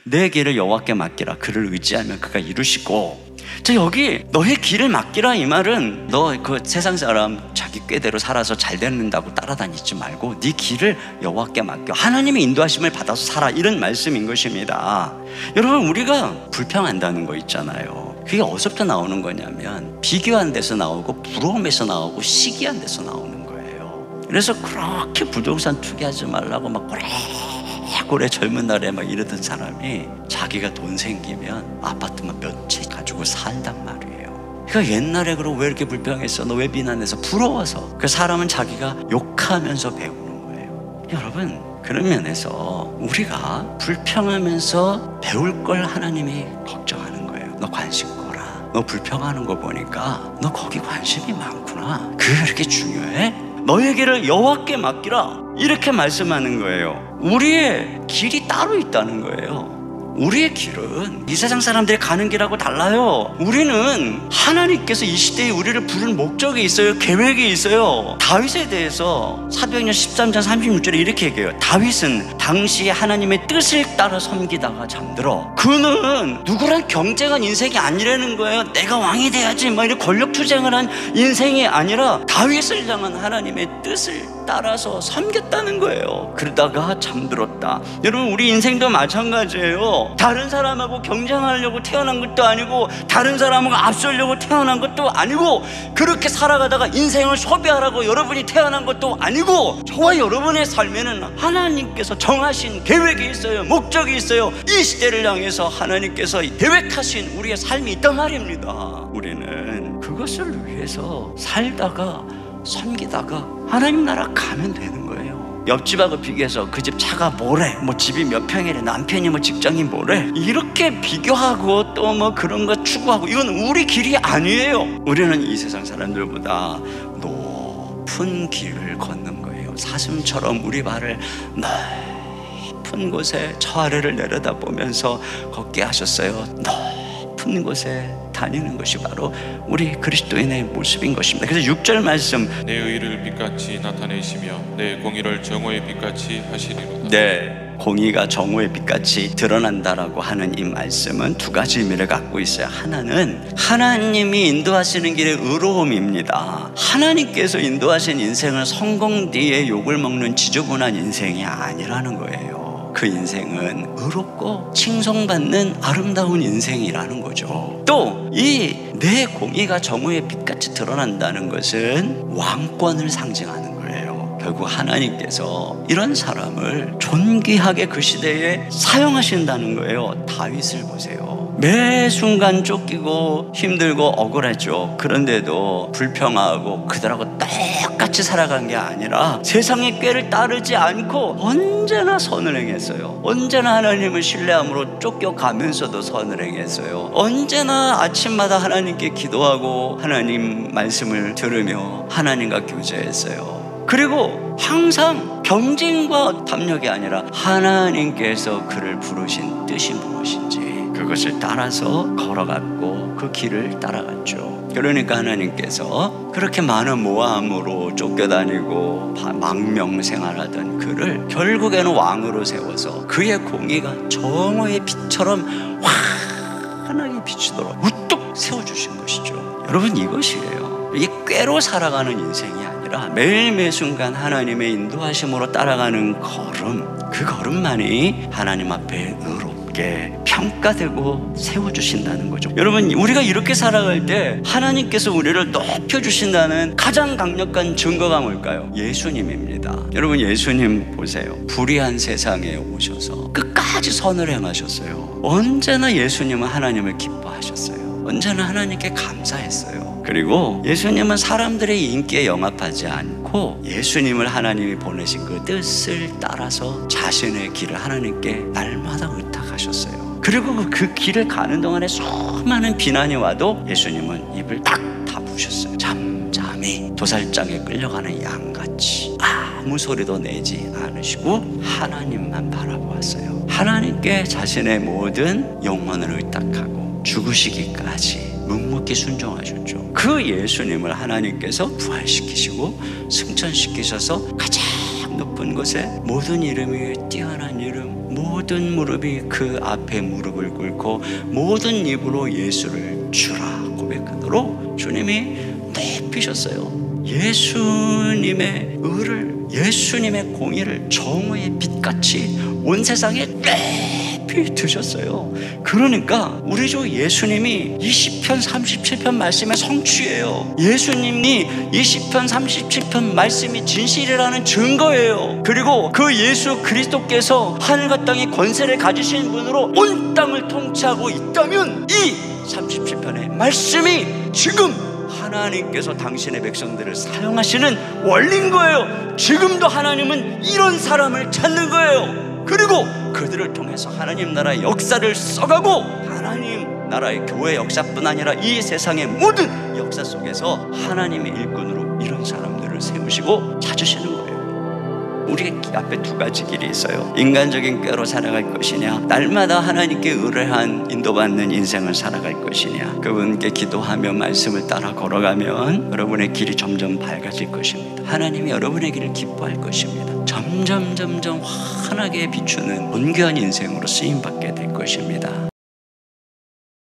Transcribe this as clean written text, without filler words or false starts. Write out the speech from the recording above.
내 길을 여호와께 맡기라. 그를 의지하면 그가 이루시고. 자, 여기 너의 길을 맡기라 이 말은 너 그 세상 사람 자기 꾀대로 살아서 잘 되는다고 따라다니지 말고 네 길을 여호와께 맡겨. 하나님의 인도하심을 받아서 살아, 이런 말씀인 것입니다. 여러분, 우리가 불평한다는 거 있잖아요. 그게 어디서부터 나오는 거냐면 비교한 데서 나오고 부러움에서 나오고 시기한 데서 나오는 거예요. 그래서 그렇게 부동산 투기하지 말라고 막 고래 젊은 날에 막 이러던 사람이 자기가 돈 생기면 아파트만 몇 채 가지고 살단 말이에요. 그러니까 옛날에 그러고 왜 이렇게 불평했어? 너 왜 비난해서? 부러워서. 그 사람은 자기가 욕하면서 배우는 거예요. 여러분, 그런 면에서 우리가 불평하면서 배울 걸 하나님이 걱정하는 거예요. 너 관심 꺼라. 너 불평하는 거 보니까 너 거기 관심이 많구나. 그게 그렇게 중요해? 너의 길을 여호와께 맡기라, 이렇게 말씀하는 거예요. 우리의 길이 따로 있다는 거예요. 우리의 길은 이 세상 사람들이 가는 길하고 달라요. 우리는 하나님께서 이 시대에 우리를 부른 목적이 있어요. 계획이 있어요. 다윗에 대해서 사도행전 13장 36절에 이렇게 얘기해요. 다윗은 당시 하나님의 뜻을 따라 섬기다가 잠들어. 그는 누구랑 경쟁한 인생이 아니라는 거예요. 내가 왕이 돼야지 막 이런 권력 투쟁을 한 인생이 아니라 다윗을 향한 하나님의 뜻을 따라서 섬겼다는 거예요. 그러다가 잠들었다. 여러분, 우리 인생도 마찬가지예요. 다른 사람하고 경쟁하려고 태어난 것도 아니고 다른 사람하고 앞서려고 태어난 것도 아니고 그렇게 살아가다가 인생을 소비하라고 여러분이 태어난 것도 아니고 저와 여러분의 삶에는 하나님께서 정하신 계획이 있어요. 목적이 있어요. 이 시대를 향해서 하나님께서 계획하신 우리의 삶이 있단 말입니다. 우리는 그것을 위해서 살다가 섬기다가 하나님 나라 가면 되는 거예요. 옆집하고 비교해서 그 집 차가 뭐래, 뭐 집이 몇 평이래, 남편이 뭐 직장이 뭐래, 이렇게 비교하고 또 뭐 그런 거 추구하고, 이건 우리 길이 아니에요. 우리는 이 세상 사람들보다 높은 길을 걷는 거예요. 사슴처럼 우리 발을 높은 곳에 저 아래를 내려다보면서 걷게 하셨어요. 높은 곳에 다니는 것이 바로 우리 그리스도인의 모습인 것입니다. 그래서 6절 말씀, 내 의를 빛같이 나타내시며 내 공의를 정오의 빛같이 하시리로다. 네, 공의가 정오의 빛같이 드러난다라고 하는 이 말씀은 두 가지 의미를 갖고 있어요. 하나는 하나님이 인도하시는 길의 의로움입니다. 하나님께서 인도하신 인생은 성공 뒤에 욕을 먹는 지저분한 인생이 아니라는 거예요. 그 인생은 의롭고 칭송받는 아름다운 인생이라는 거죠. 또 이 내 공의가 정오의 빛같이 드러난다는 것은 왕권을 상징하는 거예요. 결국 하나님께서 이런 사람을 존귀하게 그 시대에 사용하신다는 거예요. 다윗을 보세요. 매 순간 쫓기고 힘들고 억울하죠. 그런데도 불평하고 그들하고 똑같이 살아간 게 아니라 세상의 꾀를 따르지 않고 언제나 선을 행했어요. 언제나 하나님을 신뢰함으로 쫓겨가면서도 선을 행했어요. 언제나 아침마다 하나님께 기도하고 하나님 말씀을 들으며 하나님과 교제했어요. 그리고 항상 경쟁과 탐욕이 아니라 하나님께서 그를 부르신 뜻이 무엇인지 그것을 따라서 걸어갔고 그 길을 따라갔죠. 그러니까 하나님께서 그렇게 많은 모함으로 쫓겨다니고 망명생활하던 그를 결국에는 왕으로 세워서 그의 공의가 정오의 빛처럼 환하게 비치도록 우뚝 세워주신 것이죠. 여러분, 이것이에요. 이게 꾀로 살아가는 인생이 아니라 매일매 순간 하나님의 인도하심으로 따라가는 걸음, 그 걸음만이 하나님 앞에 의롭게 평가되고 세워주신다는 거죠. 여러분, 우리가 이렇게 살아갈 때 하나님께서 우리를 높여주신다는 가장 강력한 증거가 뭘까요? 예수님입니다. 여러분, 예수님 보세요. 불의한 세상에 오셔서 끝까지 선을 행하셨어요. 언제나 예수님은 하나님을 기뻐하셨어요. 언제나 하나님께 감사했어요. 그리고 예수님은 사람들의 인기에 영합하지 않고 예수님을 하나님이 보내신 그 뜻을 따라서 자신의 길을 하나님께 날마다 의탁하셨어요. 그리고 그 길을 가는 동안에 수많은 비난이 와도 예수님은 입을 딱 다무셨어요. 잠잠히 도살장에 끌려가는 양같이 아무 소리도 내지 않으시고 하나님만 바라보았어요. 하나님께 자신의 모든 영혼을 의탁하고 죽으시기까지 묵묵히 순종하셨죠. 그 예수님을 하나님께서 부활시키시고 승천시키셔서 가장 높은 곳에 모든 이름 위에 뛰어난 이름, 모든 모든 무릎이 그 앞에 무릎을 꿇고 모든 입으로 예수를 주라 고백하도록 주님이 높이셨어요. 예수님의 의를, 예수님의 공의를 정오의 빛같이 온 세상에 높이 드셨어요. 그러니까 우리 주 예수님이 이 시편 37편 말씀의 성취예요. 예수님이 이 시편 37편 말씀이 진실이라는 증거예요. 그리고 그 예수 그리스도께서 하늘과 땅의 권세를 가지신 분으로 온 땅을 통치하고 있다면 이 37편의 말씀이 지금 하나님께서 당신의 백성들을 사용하시는 원리인 거예요. 지금도 하나님은 이런 사람을 찾는 거예요. 그리고 그들을 통해서 하나님 나라의 역사를 써가고 하나님 나라의 교회 역사뿐 아니라 이 세상의 모든 역사 속에서 하나님의 일꾼으로 이런 사람들을 세우시고 찾으시는 거예요. 우리 앞에 두 가지 길이 있어요. 인간적인 꾀로 살아갈 것이냐, 날마다 하나님께 의뢰한 인도받는 인생을 살아갈 것이냐. 그분께 기도하며 말씀을 따라 걸어가면 여러분의 길이 점점 밝아질 것입니다. 하나님이 여러분의 길을 기뻐할 것입니다. 점점 환하게 비추는 온전한 인생으로 쓰임받게 될 것입니다.